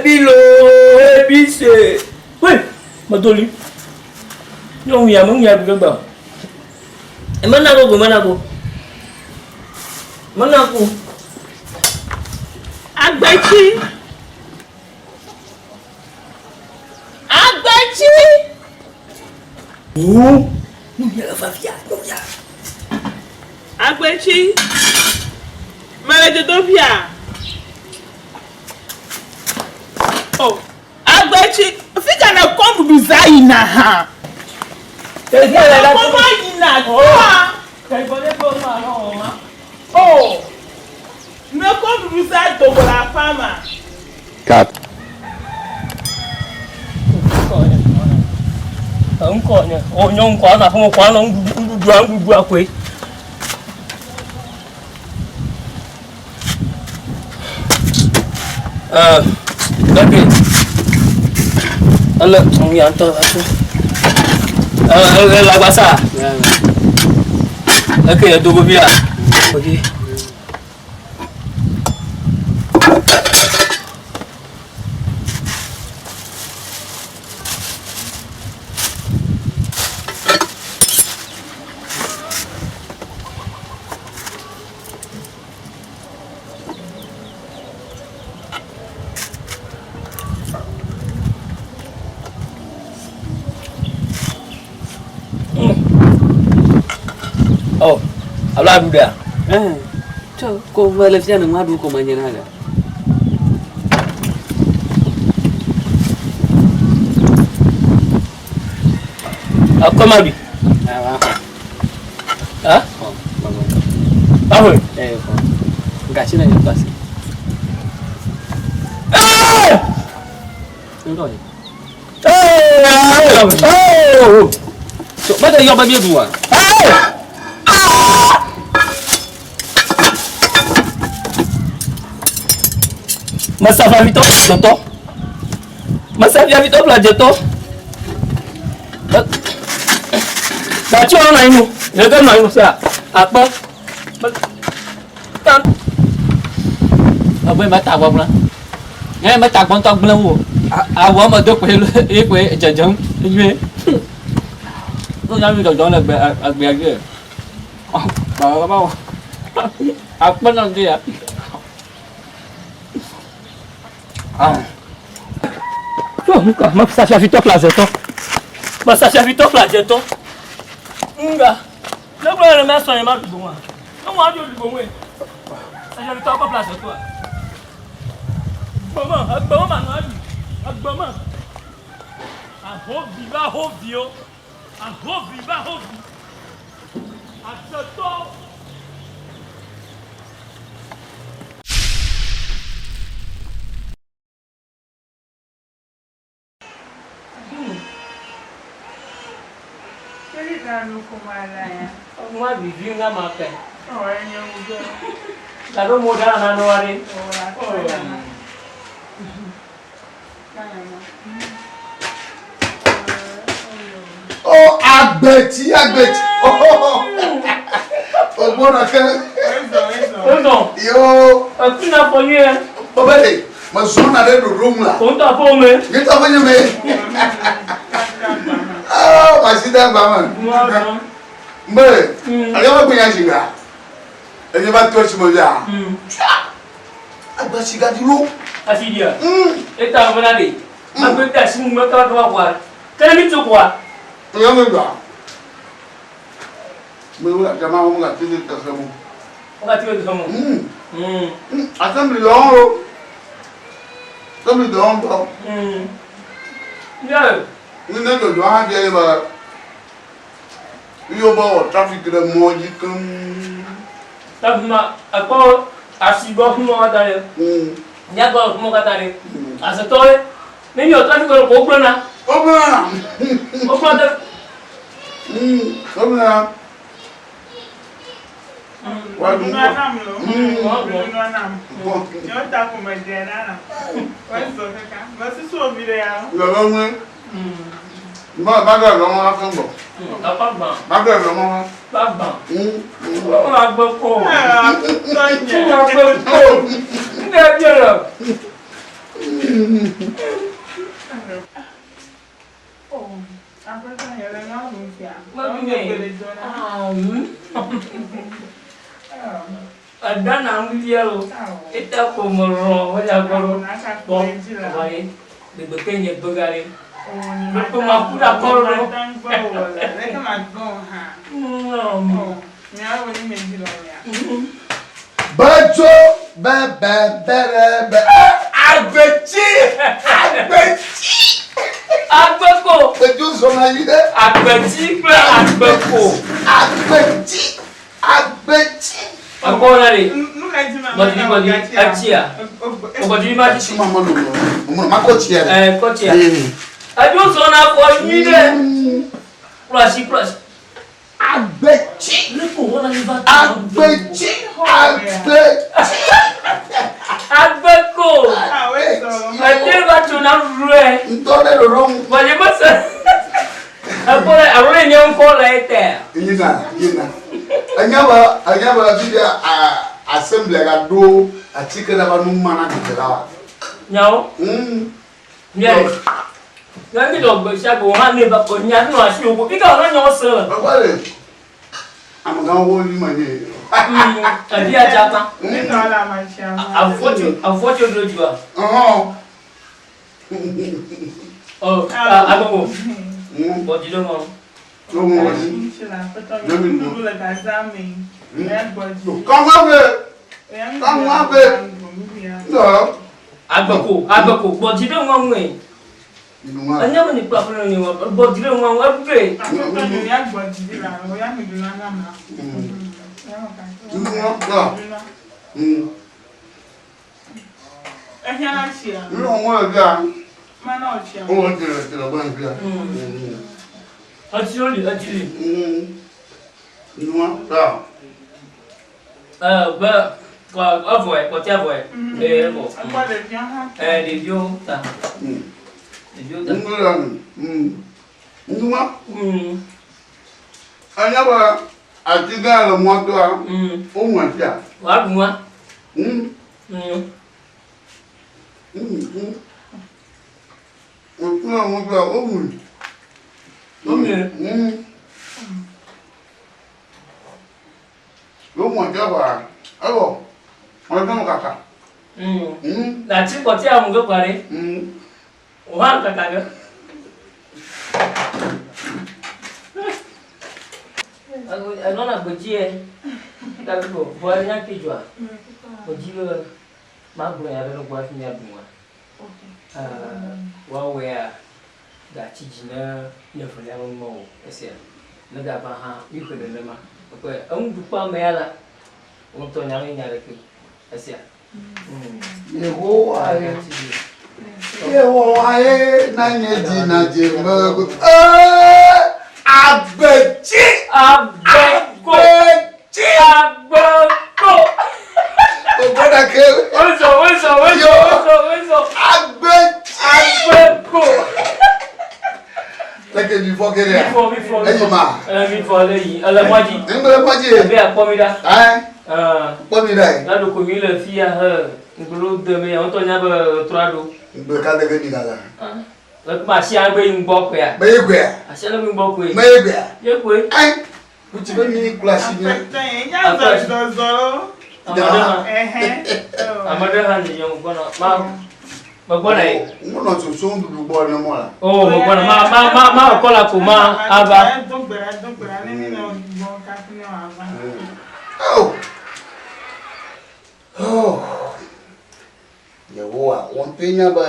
Ebilo, ebise. Wait, Madoli. Não ia berapa? Mana aku? Mana aku? Agbachi. Oh, não ia Fafia, não ia. Agbachi. Maledovia. Oh, Agbachi. Fica na combo do Zaina ha. Oh, meu combo do Zaina do la fama. Cut. Không có nhỉ. Ôi nhông quá là không có quá nó đua quấy. Tapi Allah yang tahu aku. Lagu asal. Okey, tunggu biar. Okey. Oh, habla duda. Ciao, come le fiane ma du come mangiare. Apa mari? Hah? Apa? Enggak sih nanya pas. Enggak. Coba dah yang bagi dua. Masa Vito jatuh. Masa Vito pula jatuh. Dah cuci orang ini. Jangan main musa. Apa? Kan? Apa yang batak apa pula? Yang batak bontok belum. Awak mah dok kue jajang. Ini. Nó giống như trò chọn là bè kia. Bà có bao. Bánh ăn kia ạ. Masa Vito pula jatuh. Masa Vito pula jatuh. Enggak. Dia boleh masuk yang mana bunga. Kamu ada di bunga. Saya Vito apa pula jatuh. Bama mana ada? Bama. Hobi. Acertou! Ele tá no Kumalaya. Uma vizinha na mata. Oh, é meu Deus. Lalu modal na nuari. Oh, agbeti. Oh, bona kan. Então. Yo. Aqui na folha. Oh, bele. Mas zona de do room lá. Conta fome. Que tá vendo me? Ah, mas se dá mama. Mbe. Ali wa kunya shiga. Ele vai torcer mo já. Agbeti ga di lo. Así dia. Eta benari. Aku tak semua kau kuat. Kena minta kuat. Yo me va. Me va jama mo ga tini tasamo. Enggak tiba kamu. Assembly long. Assembly long to. Ya. Ni na do ha je ba. Yo ba traffic de mo jikan. Tapi aku asibo semua kata dia. Dia kalau semua kata dia. Asal ni yo traffic kalau kau pernah. Kau pernah. Waduh. Eu tá com uma ideia, né? Vai só cá. Mas se sou vireal. Baga lo mo akan bo. Apa bang? Baga lo mo. Bang. Kau agak kau. Tanya. Agak kau. Ni dia lah. Ada nang dia lo. Kita komoro, wajah koro. Baik. Dibekenya begari. Aku mampu dah koro. Mereka magon ha. Nyara wani menjilo ya. Bajo, be. Agbeti. Agbeko. Bajo zona yide. Agbeti pe agbeko. Agbeti. Ako na ri. Nuka jima. Bodi achia. Bodi ma ti. Mama no. Mama ko chia. Ko chia. Ajo zona ko yide. Plus. Agbeti. Lepo wona ni ba. Agbeti. Agbeko. Ade ba to na rue. Ntole rorong. Bodi ma se. Apora arole nyam ko la ete. Yina. Anyaba video assembly ga do atika na ba numa na bitela. Nyao. Nyere. Ngangi do go sha go ha ne ba ko nya no asi obo bi ka ona nyo se. Akwale. Amaga wo ni manye. Adi ajata. Ni no ala ma shama. Avoto do jiwa. Oh, agogo. Bodi do mo. No mo. Inshallah, but I'm going to let that examine. Come on, no. Agbeko. Bodi do mo nwe. Anya mo ni pa ni wo. Bodi do mo upgrade. Ni agbodi di la, o ya mi du na na ma. Ehia na chia. No mo ga. Ma na o chia. O tira ba nbia. Actually. No, da. But avoid, what avoid. Bo. Agba de bi ha. De bio ta. De bio ta. Nduma. Anyaba atiga lo moto a. O mo tia. Wa gunwa. O mo ga o mu. Lo mo ja ba. Alo. Mo don kaka. Na chi ko ti amu go pare. Wa kaka ga. Anona bojie. Kago, boa nya kijwa. Bojie ma bro ya ro gwa fi ya bunwa. Wa we a ga chijina ne fule mo esia. Na ga ba ha mi ko de ma. Ko an du pa me ala. On to nya nya re ki. Esia. Yehowa ye na nye di na je mo. Agbeti. Agbeko. Ogoda ke. Ozo. Agbeko. Like before ke ya. Before. Ejima. Before leyi. Ala mwaji. Ngbe mwaji. Be apomida. Pomida. Na do ko mi le fia he. Nglo de me on to nya ba trado. Ngbe ka de ke di dala. Ma si agbe ngbo ko ya. Be egwe. Ase na ngbo ko. Me egwe. Ye ko. Ai. Buti be mi class ni. Nya zo. Amade ha ni yon gona. Ma gona e. Ngono so so ndu gbo ni mo la. Oh, mo gona ma ko la ko ma aba. Don't gbera ni no gbo ka ni aba. Yehowa, won penya ba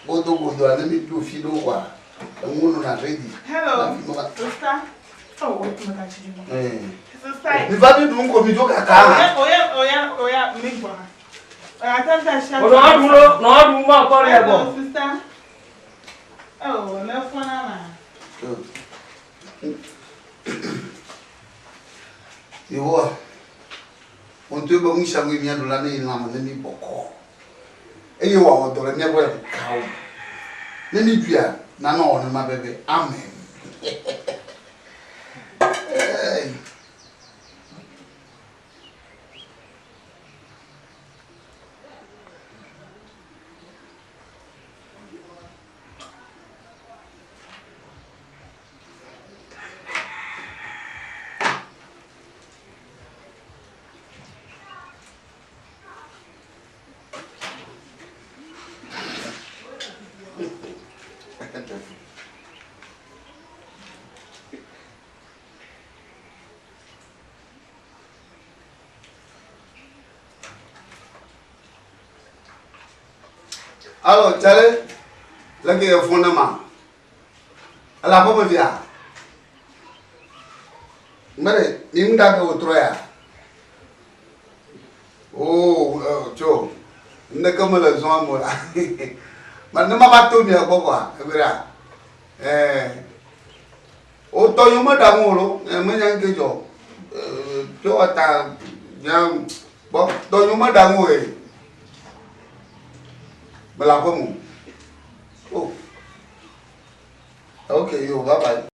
godo ana mi do fi do wa. Ngono na ready. Hello. Sister. Oh, wait, my God. Mi va bi dun ko mi do kaka. Oya, mi gbo. Atenta sha. No adu ma ko re bo. Sister. Oh, na fona na. Yehowa. On te ba mu shangu mi adola na ina ma ni boko. Eye wa odore ne bo e kawo. Ne ni dua na na ono ma bebe. Amen. Alors, Charlie, là qui est fondement. À la pomme via. Mais, il m'a dit au troya. Oh, Joe, ne comme le son moi. Mais ne m'a pas tout mis à quoi, voilà. Autant you m'a d'amour, mais y'en que Joe. Joe attend bien. Bon, donc you m'a d'amour. Mais la pomme. Oh. Okay, you bye bye.